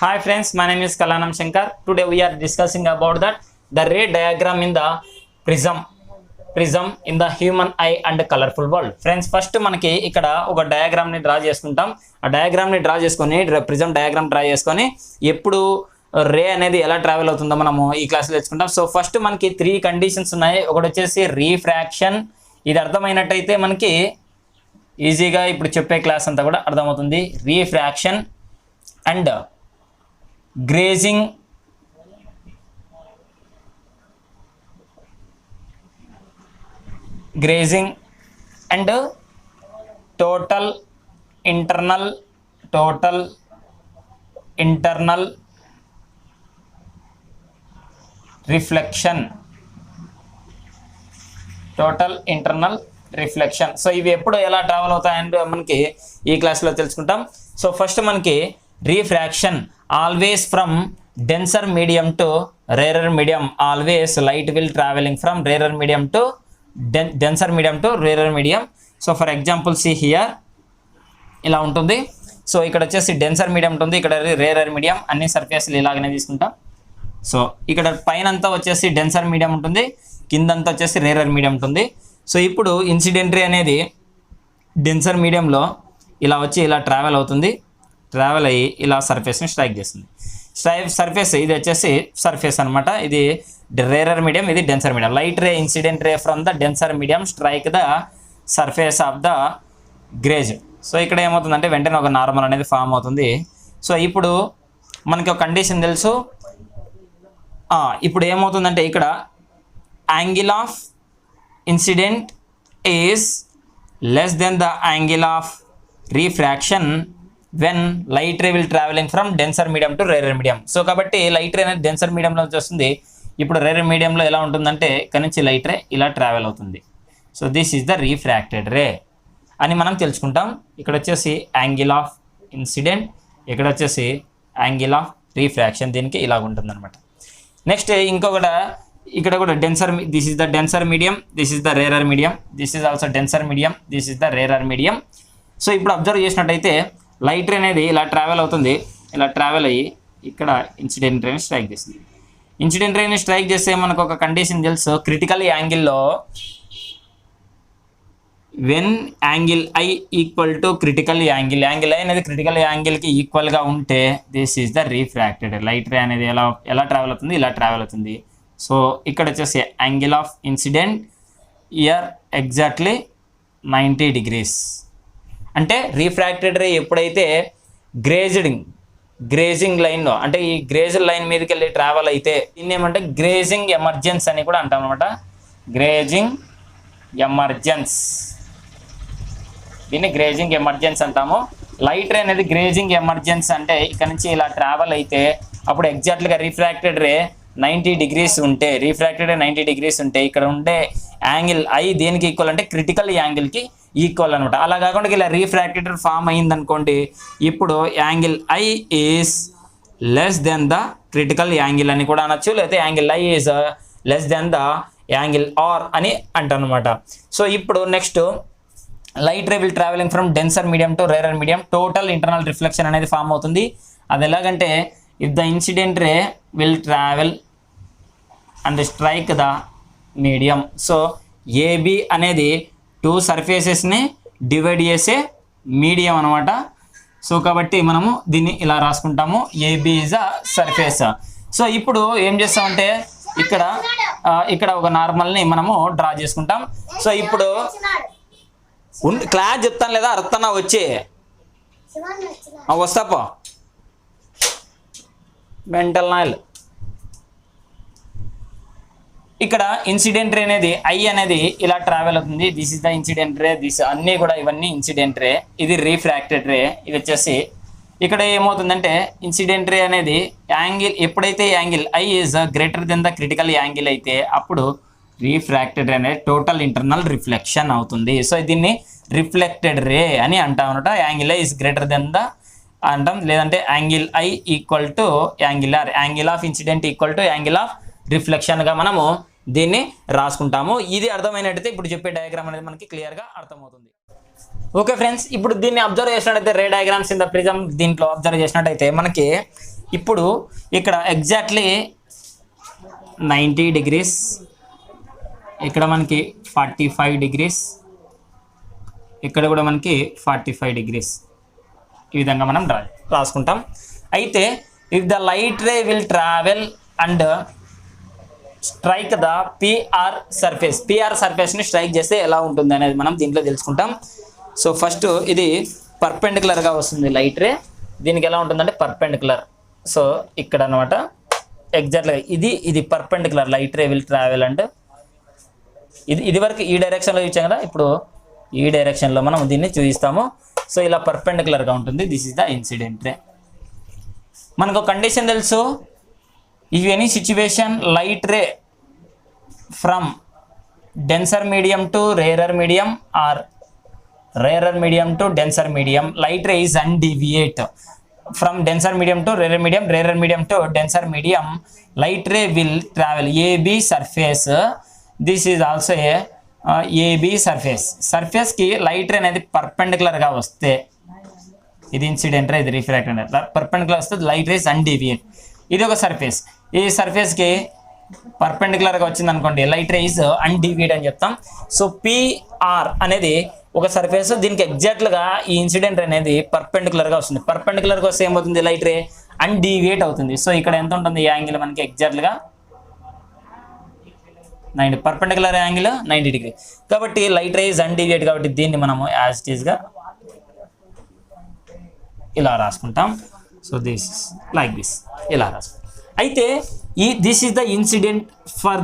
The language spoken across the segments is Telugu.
Hi friends, my name is Kalanam Shankar. Today we are discussing about that the ray diagram in the prism in the human eye and colorful world. Friends, first మనకి ఇక్కడ ఒక డయాగ్రామ్ ని డ్రా చేసుకుంటాం. ఆ డయాగ్రామ్ ని డ్రా చేసుకొని ప్రిజం డయాగ్రామ్ డ్రా చేసుకొని ఎప్పుడు రే అనేది ఎలా ట్రావెల్ అవుతుందో మనము ఈ క్లాస్లో తెచ్చుకుంటాం. సో ఫస్ట్ మనకి 3 కండిషన్స్ ఉన్నాయి. ఒకటి వచ్చేసి రీఫ్రాక్షన్. ఇది అర్థమైనట్టయితే మనకి ఈజీగా ఇప్పుడు చెప్పే క్లాస్ అంతా కూడా అర్థమవుతుంది. Refraction and grazing and total internal reflection. So ఇవి ఎప్పుడు ఎలా ట్రావెల్ అవుతాయంటే మనకి ఈ క్లాస్లో తెలుసుకుంటాం. సో ఫస్ట్ మనకి refraction always from denser medium to rarer medium. Always light will travelling from rarer medium to denser medium to rarer medium. So for example see here ఇలా ఉంటుంది. సో ఇక్కడ వచ్చేసి డెన్సర్ మీడియం ఉంటుంది, ఇక్కడ రేరర్ మీడియం. అన్ని సర్ఫేస్లు ఇలాగనే తీసుకుంటాం. సో ఇక్కడ పైన అంతా వచ్చేసి డెన్సర్ మీడియం ఉంటుంది, కిందంతా వచ్చేసి రేరర్ మీడియం ఉంటుంది. సో ఇప్పుడు ఇన్సిడెంట్ రే అనేది డెన్సర్ మీడియంలో ఇలా వచ్చి ఇలా ట్రావెల్ అవుతుంది. ట్రావెల్ అయ్యి ఇలా సర్ఫేస్ని స్ట్రైక్ చేస్తుంది. సర్ఫేస్ ఇది వచ్చేసి సర్ఫేస్ అనమాట. ఇది రేరర్ మీడియం, ఇది denser medium. Light ray incident ray from the denser medium strike the surface of the grace. So ఇక్కడ ఏమవుతుందంటే వెంటనే ఒక నార్మల్ అనేది ఫామ్ అవుతుంది. సో ఇప్పుడు మనకి ఒక కండిషన్ తెలుసు. ఇప్పుడు ఏమవుతుందంటే ఇక్కడ angle of incident is less than the angle of refraction when light ray will travelling from denser medium to rarer medium. So కాబట్టి లైట్ రే అనేది డెన్సర్ మీడియంలో వస్తుంది. ఇప్పుడు రేరర్ మీడియంలో ఎలా ఉంటుందంటే ఇక్కడ నుంచి లైట్ రే ఇలా ట్రావెల్ అవుతుంది. So this is the refracted రే అని మనం తెలుసుకుంటాం. ఇక్కడ వచ్చేసి యాంగిల్ ఆఫ్ ఇన్సిడెంట్, ఇక్కడ వచ్చేసి యాంగిల్ ఆఫ్ రీఫ్రాక్షన్. దీనికి ఇలా ఉంటుంది అనమాట. నెక్స్ట్ ఇంకొకటి ఇక్కడ కూడా denser, this is the denser medium, this is the rarer medium, this is also denser medium, this is the rarer medium. So ఇప్పుడు అబ్జర్వ్ చేసినట్టయితే లైట్ రే అనేది ఇలా ట్రావెల్ అవుతుంది. ఇలా ట్రావెల్ అయ్యి ఇక్కడ ఇన్సిడెంట్ రేని స్ట్రైక్ చేస్తుంది. ఇన్సిడెంట్ రేని స్ట్రైక్ చేస్తే మనకు ఒక కండిషన్ తెలుసు. క్రిటికల్ యాంగిల్లో when angle I equal to critical angle, angle I అనేది క్రిటికల్ యాంగిల్కి ఈక్వల్గా ఉంటే this is the refracted. Light ray అనేది ఎలా ట్రావెల్ అవుతుంది, ఇలా ట్రావెల్ అవుతుంది. సో ఇక్కడ వచ్చేసి angle of incident year exactly 90 degrees. అంటే రీఫ్రాక్టెడ్ రే ఎప్పుడైతే గ్రేజింగ్ లైన్లో, అంటే ఈ గ్రేజ్ లైన్ మీదకి వెళ్ళి ట్రావెల్ అయితే దీన్ని ఏమంటే గ్రేజింగ్ ఎమర్జెన్స్ అని కూడా అంటాం అనమాట. గ్రేజింగ్ ఎమర్జెన్స్, దీన్ని గ్రేజింగ్ ఎమర్జెన్స్ అంటాము. లైట్ రే అనేది గ్రేజింగ్ ఎమర్జెన్స్ అంటే ఇక్కడ నుంచి ఇలా ట్రావెల్ అయితే అప్పుడు ఎగ్జాక్ట్లీగా రీఫ్రాక్టెడ్ రే 90 degrees ఉంటే, రీఫ్రాక్టెడ్ 90 degrees ఉంటే ఇక్కడ ఉండే యాంగిల్ ఐ దేనికి ఈక్వల్ అంటే క్రిటికల్ యాంగిల్కి ఈక్వల్ అనమాట. అలా కాకుండా ఇలా రీఫ్రాక్టెడ్ ఫామ్ అయింది అనుకోండి, ఇప్పుడు angle I is less than the critical angle అని కూడా అనొచ్చు, లేకపోతే angle I is less than the angle R అని అంటారు అనమాట. సో ఇప్పుడు next light ray will travelling from denser medium to rarer medium, total internal reflection అనేది ఫామ్ అవుతుంది. అది ఎలాగంటే if the incident ray will travel and strike the medium. So AB అనేది 2 సర్ఫేసెస్ని డివైడ్ చేసే మీడియం అనమాట. సో కాబట్టి మనము దీన్ని ఇలా రాసుకుంటాము, AB is a surface. So ఇప్పుడు ఏం చేస్తామంటే ఇక్కడ ఒక నార్మల్ని మనము డ్రా చేసుకుంటాం. సో ఇప్పుడు క్లాస్ చెప్తాను లేదా అర్థనా వచ్చి వస్తాపో మెంటల్ నాయిల్. ఇక్కడ ఇన్సిడెంట్ రే అనేది ఐ అనేది ఇలా ట్రావెల్ అవుతుంది. This is the incident ray, this అన్నీ కూడా ఇవన్నీ ఇన్సిడెంట్ రే, ఇది రీఫ్రాక్టెడ్ రే. ఇది వచ్చేసి ఇక్కడ ఏమవుతుందంటే ఇన్సిడెంట్ రే అనేది యాంగిల్, ఎప్పుడైతే angle I is greater than the critical angle అయితే అప్పుడు రీఫ్రాక్టెడ్ రే అనేది టోటల్ ఇంటర్నల్ రిఫ్లెక్షన్ అవుతుంది. సో దీన్ని రిఫ్లెక్టెడ్ రే అని అంటాం అనమాట. Angle I is greater than the అంటాం, లేదంటే angle I equal to angle R, angle of incident equal to angle of రిఫ్లెక్షన్గా మనము దీన్ని రాసుకుంటాము. ఇది అర్థమైనట్టయితే ఇప్పుడు చెప్పే డయాగ్రామ్ అనేది మనకి క్లియర్గా అర్థమవుతుంది. ఓకే ఫ్రెండ్స్, ఇప్పుడు దీన్ని అబ్జర్వ్ చేసినట్టయితే రే డయాగ్రామ్స్ ఇన్ ద ప్రిజం దీంట్లో అబ్జర్వ్ చేసినట్టయితే మనకి ఇప్పుడు ఇక్కడ ఎగ్జాక్ట్లీ 90 degrees, ఇక్కడ మనకి 45 degrees, ఇక్కడ కూడా మనకి 45 degrees. ఈ విధంగా మనం రాసుకుంటాం. అయితే if the light ray will travel and strike the PR సర్ఫేస్ని స్ట్రైక్ చేస్తే ఎలా ఉంటుంది అనేది మనం దీంట్లో తెలుసుకుంటాం. సో ఫస్ట్ ఇది పర్పెండికులర్గా వస్తుంది లైట్ రే. దీనికి ఎలా ఉంటుందంటే పర్పెండికులర్. సో ఇక్కడ అనమాట ఎగ్జాక్ట్గా ఇది perpendicular light ray will travel and ఇది వరకు ఈ డైరెక్షన్లో ఇచ్చాం కదా, ఇప్పుడు ఈ డైరెక్షన్లో మనం దీన్ని చూపిస్తాము. సో ఇలా పర్పెండికులర్గా ఉంటుంది. దిస్ ఇస్ ద ఇన్సిడెంట్ రే. మనకు ఒక కండిషన్ తెలుసు, if any situation light ray from denser medium to rarer medium are rarer medium to denser medium, light ray is undeviate from denser medium to rarer medium to denser medium, light ray will travel AB surface. This is also a AB surface కి లైట్ రే అనేది పర్పెండికులర్ గా వస్తే, ఇది ఇన్సిడెంట్ రే, ఇది రిఫ్రాక్టెడ్ రే, పర్పెండికులర్ వస్తే లైట్ రేస్ అన్డీవియేట్. ఇది ఒక సర్ఫేస్, ఈ సర్ఫేస్ కి పర్పెండికులర్ గా వచ్చింది అనుకోండి, లైట్ రే ఇస్ అన్డీవియేట్ అని చెప్తాం. సో పిఆర్ అనేది ఒక సర్ఫేస్, దీనికి ఎగ్జాక్ట్గా ఈ ఇన్సిడెంట్ అనేది పర్పెండికులర్గా వస్తుంది. పర్పెండికులర్గా వస్తే ఏమవుతుంది, లైట్ రే అన్డీవియేట్ అవుతుంది. సో ఇక్కడ ఎంత ఉంటుంది ఈ యాంగిల్ మనకి ఎగ్జాక్ట్గా 90, పర్పెండికులర్ యాంగిల్ 90 degree. కాబట్టి లైట్ రే ఇస్ అన్డీవియేట్, కాబట్టి దీన్ని మనము యాజ్ ఇట్ ఈస్గా ఇలా రాసుకుంటాం. సో దిస్ లైక్ దిస్ ఇలా రాసుకుంటాం. అయితే this is the incident for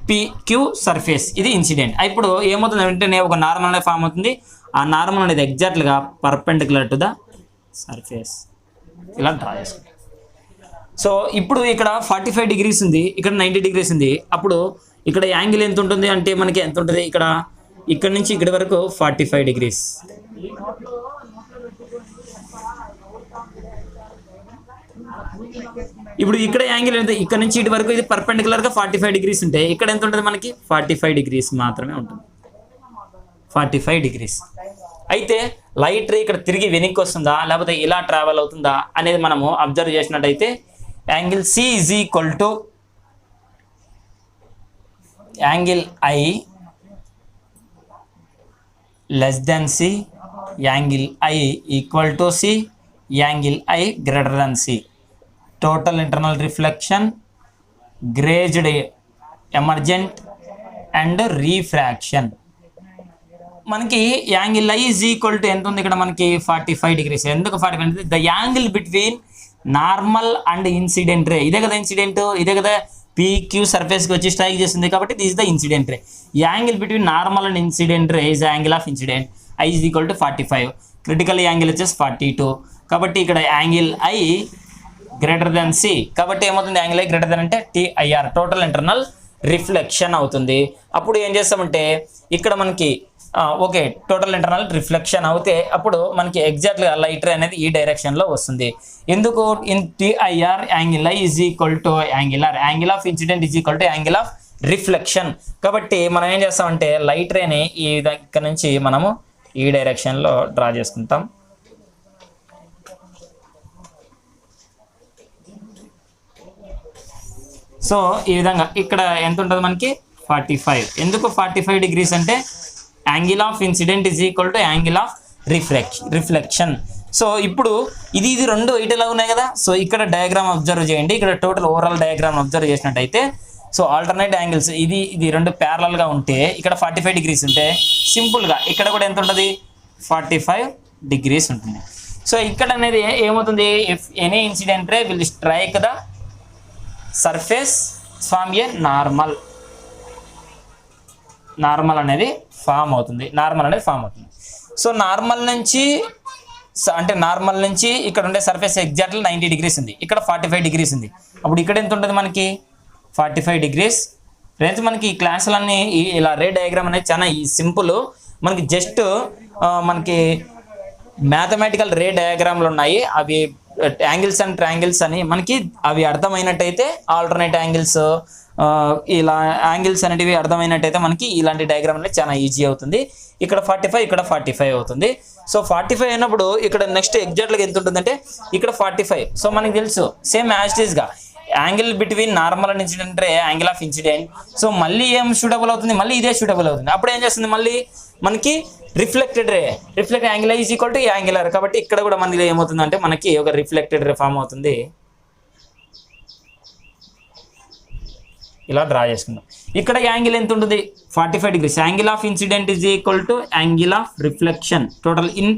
PQ surface, ఇది ఇన్సిడెంట్. ఇప్పుడు ఏమవుతుంది వెంటనే ఒక నార్మల్ అనేది ఫామ్ అవుతుంది. ఆ నార్మల్ అనేది ఎగ్జాక్ట్గా పర్పెండికులర్ టు ద సర్ఫేస్, ఇలా డ్రా చేసుకుంటాం. సో ఇప్పుడు ఇక్కడ 45 degrees ఉంది, ఇక్కడ 90 degrees ఉంది. అప్పుడు ఇక్కడ యాంగిల్ ఎంత ఉంటుంది అంటే మనకి ఎంత ఉంటుంది, ఇక్కడ నుంచి ఇక్కడి వరకు 45 degrees. ఇప్పుడు ఇక్కడ యాంగిల్ ఎంత, ఇక్కడ నుంచి ఇటు వరకు ఇది పర్పెండికులర్గా 45 degrees ఉంటే ఇక్కడ ఎంత ఉంటుంది మనకి 45 degrees మాత్రమే ఉంటుంది, 45 degrees. అయితే లైట్ రే ఇక్కడ తిరిగి వెనక్కి వస్తుందా లేకపోతే ఇలా ట్రావెల్ అవుతుందా అనేది మనము అబ్జర్వ్ చేసినట్టయితే angle C is equal to angle I less than C, angle I equal to C, angle I greater than C. Total internal reflection, grazed emergent and refraction. మనకి angle I is equal to ఎంత ఉంది ఇక్కడ మనకి 45 degrees. ఎందుకు 45 అంటే the angle between normal and incident ray. ఇదే కదా ఇన్సిడెంట్, ఇదే కదా PQ సర్ఫేస్కి వచ్చి స్ట్రైక్ చేస్తుంది, కాబట్టి this is the incident ray. Angle between normal and incident ray is angle of incident. I is equal to 45, critical angle వచ్చేసి 42. కాబట్టి ఇక్కడ angle I greater than C, కాబట్టి ఏమవుతుంది యాంగిల్ ఐ గ్రేటర్ దెన్ అంటే TIR, టోటల్ ఇంటర్నల్ రిఫ్లెక్షన్ అవుతుంది. అప్పుడు ఏం చేస్తామంటే ఇక్కడ మనకి ఓకే టోటల్ ఇంటర్నల్ రిఫ్లెక్షన్ అవుతే అప్పుడు మనకి ఎగ్జాక్ట్గా లైట్ రే అనేది ఈ డైరెక్షన్లో వస్తుంది. ఎందుకు in TIR angle I is equal to angle of incident is equal to angle of reflection. కాబట్టి మనం ఏం చేస్తామంటే లైట్ రేని ఈ ఇక్కడ నుంచి మనము ఈ డైరెక్షన్లో డ్రా చేసుకుంటాం. సో ఈ విధంగా ఇక్కడ ఎంత ఉంటుంది మనకి 45. ఎందుకు 45 degrees అంటే angle of incident is equal to angle of reflection. So ఇప్పుడు ఇది రెండు ఇటులా ఉన్నాయి కదా. సో ఇక్కడ డయాగ్రామ్ అబ్జర్వ్ చేయండి, ఇక్కడ టోటల్ ఓవరాల్ డయాగ్రామ్ అబ్జర్వ్ చేసినట్టయితే సో ఆల్టర్నేట్ యాంగిల్స్ ఇది రెండు ప్యారలల్గా ఉంటే ఇక్కడ 45 degrees ఉంటే సింపుల్గా ఇక్కడ కూడా ఎంత ఉంటుంది 45 degrees ఉంటుంది. సో ఇక్కడ అనేది ఏమవుతుంది, if any incident ray will strike the surface form a normal అనేది ఫామ్ అవుతుంది. సో నార్మల్ నుంచి ఇక్కడ ఉండే సర్ఫేస్ ఎగ్జాక్ట్లీ 90 degrees ఉంది, ఇక్కడ 45 degrees ఉంది. అప్పుడు ఇక్కడ ఎంత ఉంటుంది మనకి 45 degrees. ఫ్రెండ్స్ మనకి ఈ క్లాసులన్నీ ఇలా రే డయాగ్రామ్ అనేది చాలా సింపుల్. మనకి జస్ట్ మనకి మ్యాథమెటికల్ రే డయాగ్రామ్లు ఉన్నాయి, అవి యాంగిల్స్ అండ్ ట్రయాంగిల్స్ అని మనకి అవి అర్థమైనట్టయితే ఆల్టర్నేట్ యాంగిల్స్ ఇలా యాంగిల్స్ అనేటివి అర్థమైనట్టయితే మనకి ఇలాంటి డయాగ్రామ్ అనేది చాలా ఈజీ అవుతుంది. ఇక్కడ 45 ఇక్కడ 45 అవుతుంది. సో 45 అయినప్పుడు ఇక్కడ నెక్స్ట్ ఎగ్జాక్ట్గా ఎంత ఉంటుందంటే ఇక్కడ 45. సో మనకి తెలుసు సేమ్ యాజ్ ఇట్ గా angle between normal and incident ray angle of incident. So మళ్ళీ ఏం షూటబుల్ అవుతుంది, మళ్ళీ ఇదే షూటబుల్ అవుతుంది. అప్పుడు ఏం చేస్తుంది, మళ్ళీ మనకి reflected ray angle is equal to angular. కాబట్టి ఇక్కడ కూడా మనకి ఏమవుతుందంటే మనకి ఒక రిఫ్లెక్టెడ్ రే ఫామ్ అవుతుంది. ఇలా డ్రా చేసుకుందాం. ఇక్కడ యాంగిల్ ఎంత ఉంటుంది, 45 degrees. Angle of incident is equal to angle of reflection total in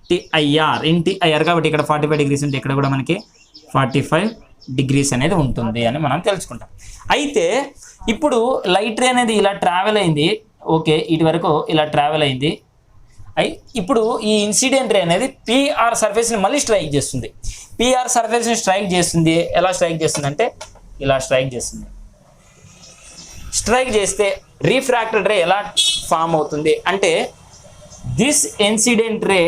TIR. కాబట్టి ఇక్కడ 45 degrees ఉంటే ఇక్కడ కూడా మనకి 45 degrees అనేది ఉంటుంది అని మనం తెలుసుకుంటాం. అయితే ఇప్పుడు లైట్ రే అనేది ఇలా ట్రావెల్ అయింది. ఓకే, ఇటు వరకు ఇలా ట్రావెల్ అయింది. ఇప్పుడు ఈ ఇన్సిడెంట్ రే అనేది పిఆర్ సర్ఫేస్ని మళ్ళీ స్ట్రైక్ చేస్తుంది. పిఆర్ సర్ఫేస్ని స్ట్రైక్ చేస్తుంది. ఎలా స్ట్రైక్ చేస్తుంది అంటే ఇలా స్ట్రైక్ చేస్తుంది. స్ట్రైక్ చేస్తే రిఫ్రాక్టెడ్ రే ఎలా ఫామ్ అవుతుంది అంటే దిస్ ఇన్సిడెంట్ రే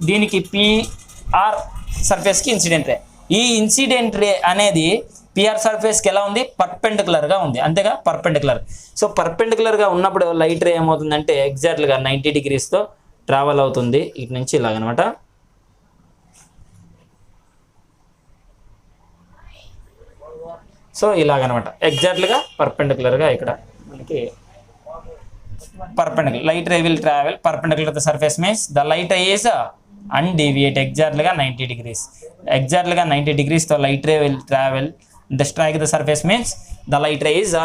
దీనికి పిఆర్ సర్ఫేస్కి ఇన్సిడెంట్ రే. ఈ ఇన్సిడెంట్ రే అనేది పిఆర్ సర్ఫేస్కి ఎలా ఉంది, పర్పెండికులర్గా ఉంది. అంతేగా, పర్పెండికులర్. సో పర్పెండికులర్గా ఉన్నప్పుడు లైట్ రే ఏమవుతుందంటే ఎగ్జాక్ట్గా 90 degreesతో ట్రావెల్ అవుతుంది. ఇటు నుంచి ఇలాగనమాట. సో ఇలాగనమాట ఎగ్జాక్ట్గా పర్పెండికులర్గా ఇక్కడ మనకి perpendicular light ray will travel perpendicular the surface means the light ray is undeviate ఎగ్జాక్ట్గా 90 degrees. ఎగ్జాక్ట్గా 90 degreesతో light ray will travel the strike the surface means the light ray is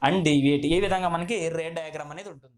undeviate. ఈ విధంగా మనకి రే డయాగ్రామ్ అనేది ఉంటుంది.